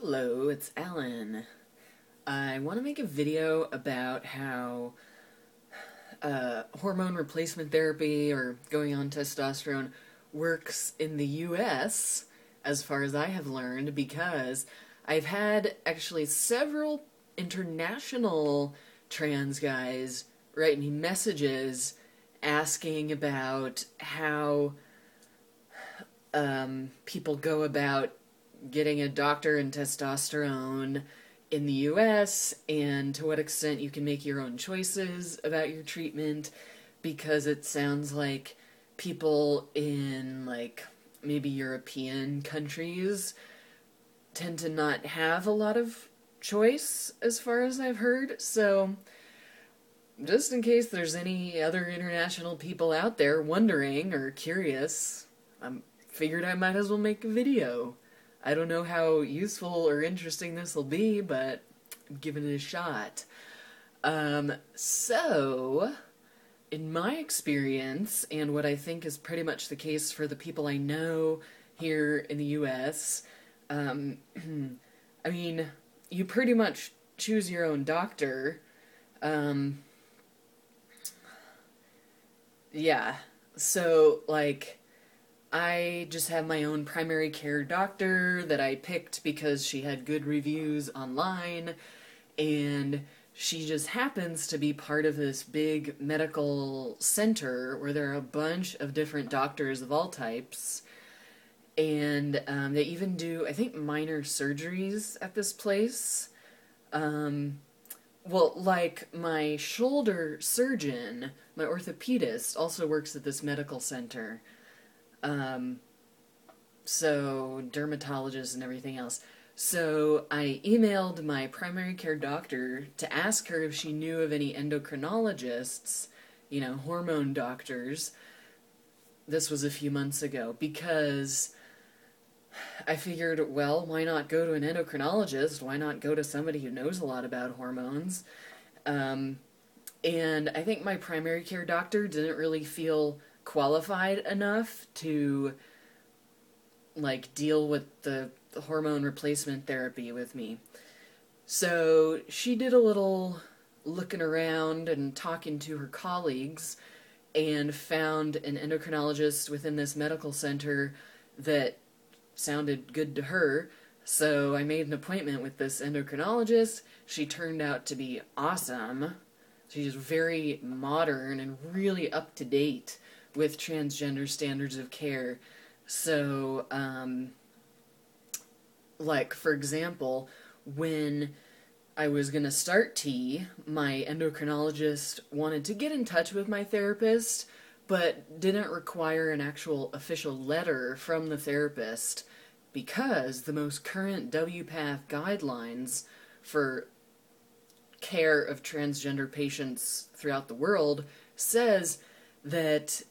Hello, it's Alan. I want to make a video about how hormone replacement therapy or going on testosterone works in the U.S., as far as I have learned, because I've had actually several international trans guys write me messages asking about how people go about getting a doctor and testosterone in the US and to what extent you can make your own choices about your treatment, because it sounds like people in maybe European countries tend to not have a lot of choice as far as I've heard. So just in case there's any other international people out there wondering or curious, I figured I might as well make a video. I don't know how useful or interesting this will be, but I'm giving it a shot. So, in my experience, and what I think is pretty much the case for the people I know here in the U.S., I mean, you pretty much choose your own doctor. Yeah, so, I just have my own primary care doctor that I picked because she had good reviews online, and she just happens to be part of this big medical center where there are a bunch of different doctors of all types, and they even do, I think, minor surgeries at this place. Well, my shoulder surgeon, my orthopedist, also works at this medical center. So dermatologist and everything else. So I emailed my primary care doctor to ask her if she knew of any endocrinologists, hormone doctors. This was a few months ago, because I figured, well, why not go to an endocrinologist? Why not go to somebody who knows a lot about hormones? And I think my primary care doctor didn't really feel qualified enough to deal with the hormone replacement therapy with me. So she did a little looking around and talking to her colleagues and found an endocrinologist within this medical center that sounded good to her. So I made an appointment with this endocrinologist. She turned out to be awesome. She's very modern and really up to date with transgender standards of care. So, for example, when I was going to start T, my endocrinologist wanted to get in touch with my therapist, but didn't require an actual official letter from the therapist, because the most current WPATH guidelines for care of transgender patients throughout the world says that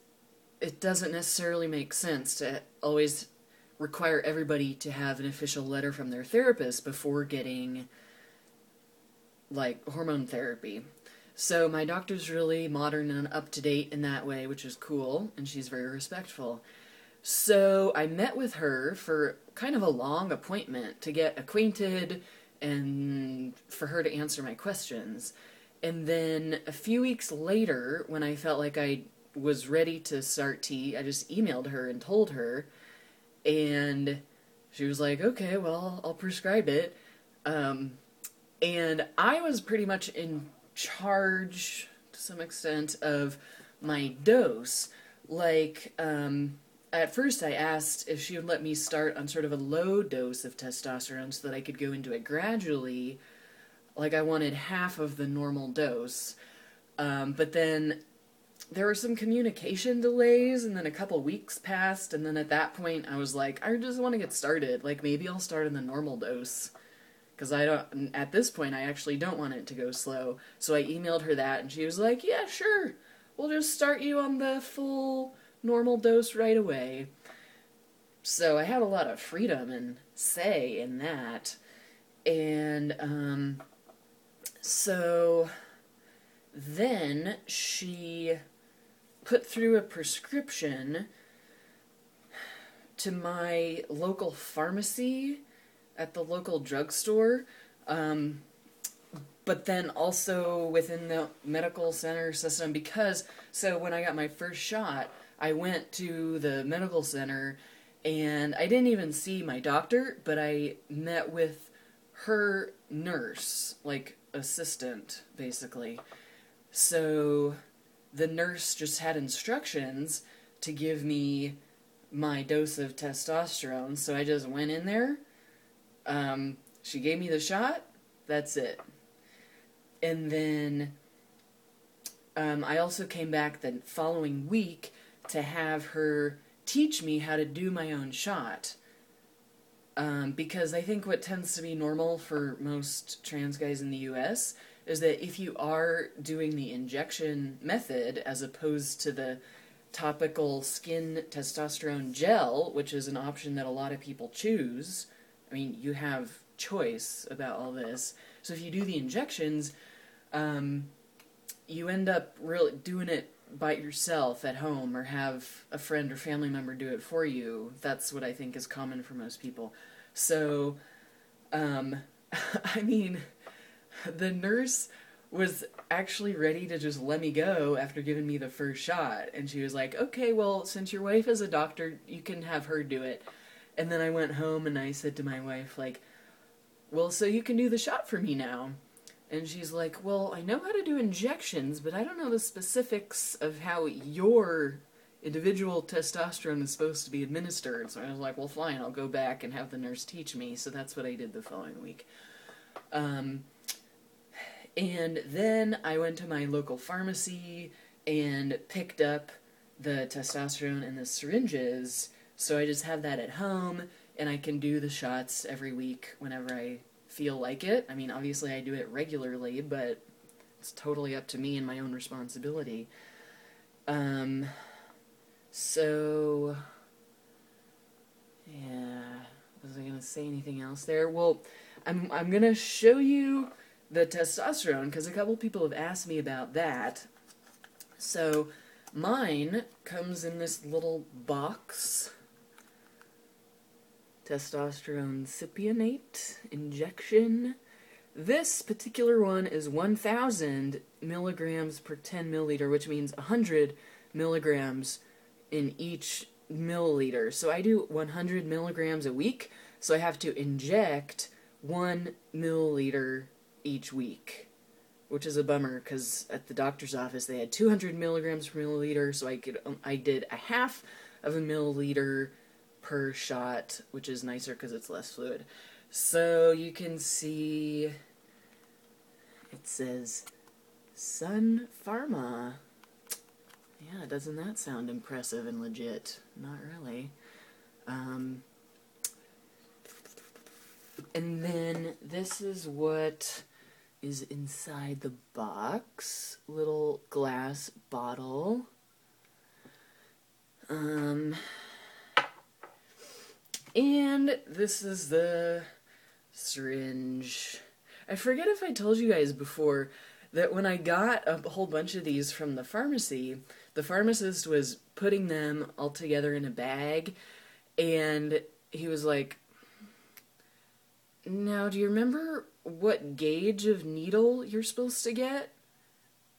it doesn't necessarily make sense to always require everybody to have an official letter from their therapist before getting, hormone therapy. So my doctor's really modern and up-to-date in that way, which is cool, and she's very respectful. So I met with her for kind of a long appointment to get acquainted and for her to answer my questions. And then a few weeks later, when I felt like I was ready to start T, I just emailed her and told her, and she was like, okay, well, I'll prescribe it. And I was pretty much in charge, to some extent, of my dose. At first I asked if she would let me start on sort of a low dose of testosterone so that I could go into it gradually. I wanted half of the normal dose. But then there were some communication delays, and then a couple weeks passed, and then at that point I was like, I just want to get started. Maybe I'll start in the normal dose, because at this point I actually don't want it to go slow. So I emailed her that, and she was like, yeah, sure, we'll just start you on the full normal dose right away. So I had a lot of freedom and say in that. And so then she put through a prescription to my local pharmacy at the local drugstore, but then also within the medical center system because, so when I got my first shot, I went to the medical center and I didn't even see my doctor, but I met with her nurse, like assistant, basically. So the nurse just had instructions to give me my dose of testosterone, so I just went in there. She gave me the shot, that's it. And then I also came back the following week to have her teach me how to do my own shot. Because I think what tends to be normal for most trans guys in the U.S. is that if you are doing the injection method as opposed to the topical skin testosterone gel, which is an option that a lot of people choose, I mean, you have choice about all this. So if you do the injections, you end up really doing it by yourself at home or have a friend or family member do it for you. That's what I think is common for most people. So, I mean, the nurse was actually ready to just let me go after giving me the first shot. And she was like, okay, well, since your wife is a doctor, you can have her do it. And then I went home and I said to my wife, like, well, so you can do the shot for me now. And she's like, well, I know how to do injections, but I don't know the specifics of how your individual testosterone is supposed to be administered. So I was like, well, fine, I'll go back and have the nurse teach me. So that's what I did the following week. And then I went to my local pharmacy and picked up the testosterone and the syringes. So I just have that at home, and I can do the shots every week whenever I feel like it. I mean, obviously I do it regularly, but it's totally up to me and my own responsibility. So, yeah, was I going to say anything else there? Well, I'm going to show you the testosterone, because a couple people have asked me about that. So, mine comes in this little box. Testosterone cypionate injection. This particular one is 1,000 milligrams per 10 milliliter, which means 100 milligrams in each milliliter. So I do 100 milligrams a week, so I have to inject 1 milliliter each week, which is a bummer because at the doctor's office they had 200 milligrams per milliliter, so I did a half of a milliliter per shot, which is nicer because it's less fluid. So you can see it says Sun Pharma. Yeah, doesn't that sound impressive and legit? Not really. And then this is what is inside the box. Little glass bottle. And this is the syringe. I forget if I told you guys before that when I got a whole bunch of these from the pharmacy, the pharmacist was putting them all together in a bag, and he was like, now, do you remember what gauge of needle you're supposed to get?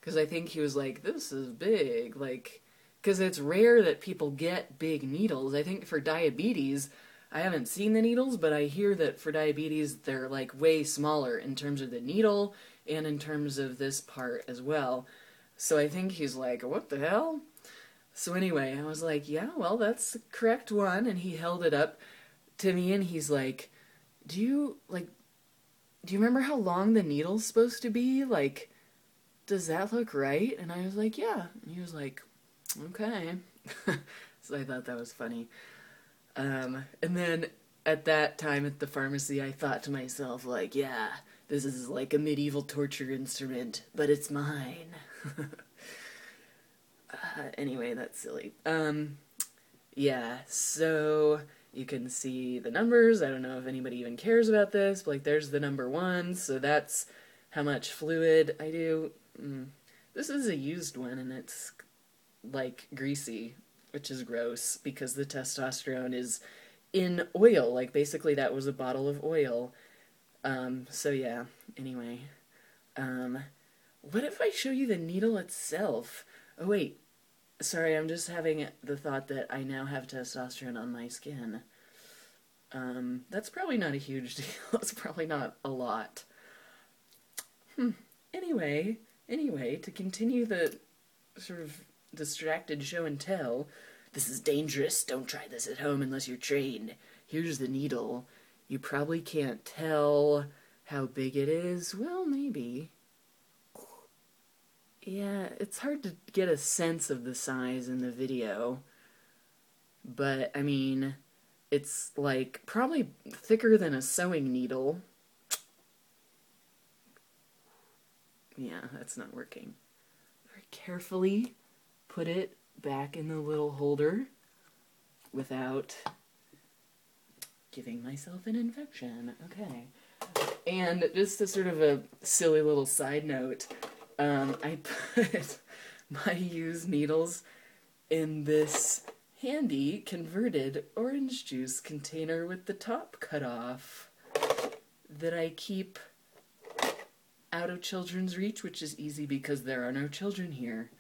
Because I think he was like, this is big, like, because it's rare that people get big needles. I think for diabetes, I haven't seen the needles, but I hear that for diabetes, they're like way smaller in terms of the needle and in terms of this part as well. So I think he's like, what the hell? So anyway, I was like, yeah, well, that's the correct one. And he held it up to me and he's like, do you remember how long the needle's supposed to be? Like, does that look right? And I was like, yeah. And he was like, okay. So I thought that was funny. And then at that time at the pharmacy, I thought to myself, like, yeah, this is like a medieval torture instrument, but it's mine. Anyway, that's silly. Yeah, so you can see the numbers. I don't know if anybody even cares about this, but like there's the number 1, so that's how much fluid I do. This is a used one, and it's like greasy, which is gross because the testosterone is in oil. Like, basically that was a bottle of oil. So yeah, anyway. What if I show you the needle itself? Oh wait, sorry, I'm just having the thought that I now have testosterone on my skin. That's probably not a huge deal. It's probably not a lot. Anyway, to continue the sort of distracted show and tell, this is dangerous. Don't try this at home unless you're trained. Here's the needle. You probably can't tell how big it is. Well, maybe. Yeah, it's hard to get a sense of the size in the video. But, I mean, it's like probably thicker than a sewing needle. Yeah, that's not working. Very carefully put it back in the little holder without giving myself an infection. Okay. And just a sort of a silly little side note, I put my used needles in this handy converted orange juice container with the top cut off that I keep out of children's reach, which is easy because there are no children here.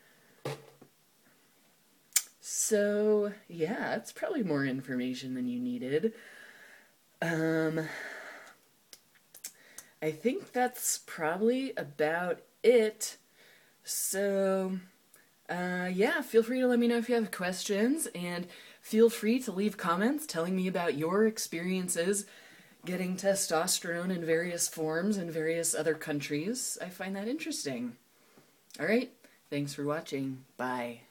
So, yeah, it's probably more information than you needed. I think that's probably about it. So, yeah, feel free to let me know if you have questions, and feel free to leave comments telling me about your experiences getting testosterone in various forms in various other countries. I find that interesting. All right, thanks for watching. Bye.